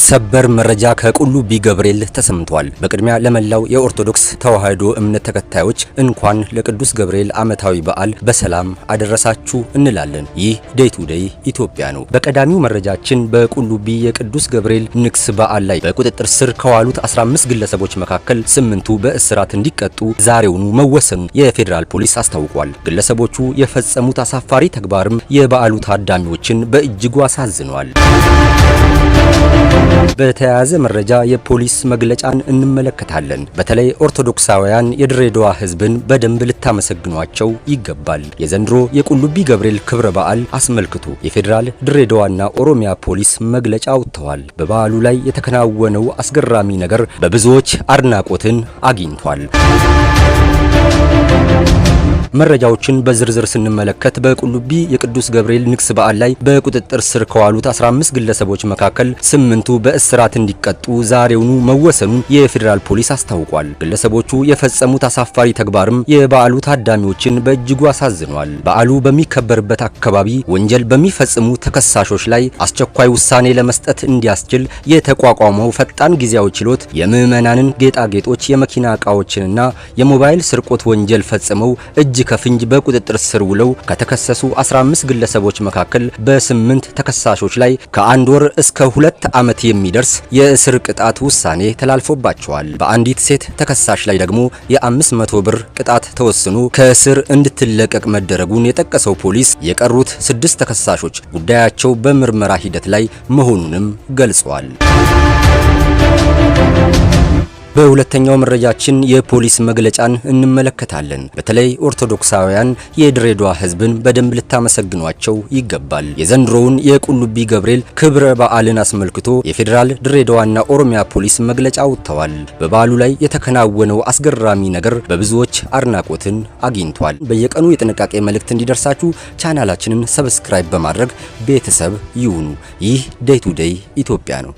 ሰበር መረጃ ከቁልቢ ገብርኤል ተሰምቷል። በቅድሚያ ለመላው የኦርቶዶክስ ተዋሕዶ እምነት ተከታዮች እንኳን ለቅዱስ ገብርኤል ዓመታዊ በዓል በሰላም አደረሳችሁ እንላለን። ይህ ዴይ ቱ ዴይ ኢትዮጵያ ነው። በቀዳሚው መረጃችን በቁልቢ የቅዱስ ገብርኤል ንግስ በዓል ላይ በቁጥጥር ስር ከዋሉት 15 ግለሰቦች መካከል 8ቱ በእስራት እንዲቀጡ ዛሬውኑ መወሰኑን የፌዴራል ፖሊስ አስታውቋል። ግለሰቦቹ የፈጸሙት አሳፋሪ ተግባርም የበዓሉ ታዳሚዎችን በእጅጉ አሳዝኗል። በተያያዘ መረጃ የፖሊስ መግለጫን እንመለከታለን። በተለይ ኦርቶዶክሳውያን የድሬዳዋ ሕዝብን በደንብ ልታመሰግኗቸው ይገባል። የዘንድሮ የቁልቢ ገብርኤል ክብረ በዓል አስመልክቶ የፌዴራል ድሬዳዋና ኦሮሚያ ፖሊስ መግለጫ አውጥተዋል። በበዓሉ ላይ የተከናወነው አስገራሚ ነገር በብዙዎች አድናቆትን አግኝቷል። መረጃዎችን በዝርዝር ስንመለከት በቁልቢ የቅዱስ ገብርኤል ንግስ በዓል ላይ በቁጥጥር ስር ከዋሉት 15 ግለሰቦች መካከል 8ቱ በእስራት እንዲቀጡ ዛሬውኑ መወሰኑን የፌዴራል ፖሊስ አስታውቋል። ግለሰቦቹ የፈጸሙት አሳፋሪ ተግባርም የበዓሉ ታዳሚዎችን በእጅጉ አሳዝኗል። በዓሉ በሚከበርበት አካባቢ ወንጀል በሚፈጽሙ ተከሳሾች ላይ አስቸኳይ ውሳኔ ለመስጠት እንዲያስችል የተቋቋመው ፈጣን ጊዜያዊ ችሎት የምዕመናንን ጌጣጌጦች፣ የመኪና ዕቃዎችንና የሞባይል ስርቆት ወንጀል ፈጽመው እጅ ከፍንጅ በቁጥጥር ስር ውለው ከተከሰሱ 15 ግለሰቦች መካከል በ8 ተከሳሾች ላይ ከ1 ወር እስከ 2 ዓመት የሚደርስ የእስር ቅጣት ውሳኔ ተላልፎባቸዋል። በአንዲት ሴት ተከሳሽ ላይ ደግሞ የ500 ብር ቅጣት ተወስኖ ከእስር እንድትለቀቅ መደረጉን የጠቀሰው ፖሊስ የቀሩት 6 ተከሳሾች ጉዳያቸው በምርመራ ሂደት ላይ መሆኑንም ገልጿል። በሁለተኛው መረጃችን የፖሊስ መግለጫን እንመለከታለን። በተለይ ኦርቶዶክሳውያን የድሬዳዋ ሕዝብን በደንብ ልታመሰግኗቸው ይገባል። የዘንድሮውን የቁልቢ ገብርኤል ክብረ በዓልን አስመልክቶ የፌዴራል ድሬዳዋና ኦሮሚያ ፖሊስ መግለጫ አውጥተዋል። በበዓሉ ላይ የተከናወነው አስገራሚ ነገር በብዙዎች አድናቆትን አግኝቷል። በየቀኑ የጥንቃቄ መልእክት እንዲደርሳችሁ ቻናላችንን ሰብስክራይብ በማድረግ ቤተሰብ ይሁኑ። ይህ ዴይ ቱ ዴይ ኢትዮጵያ ነው።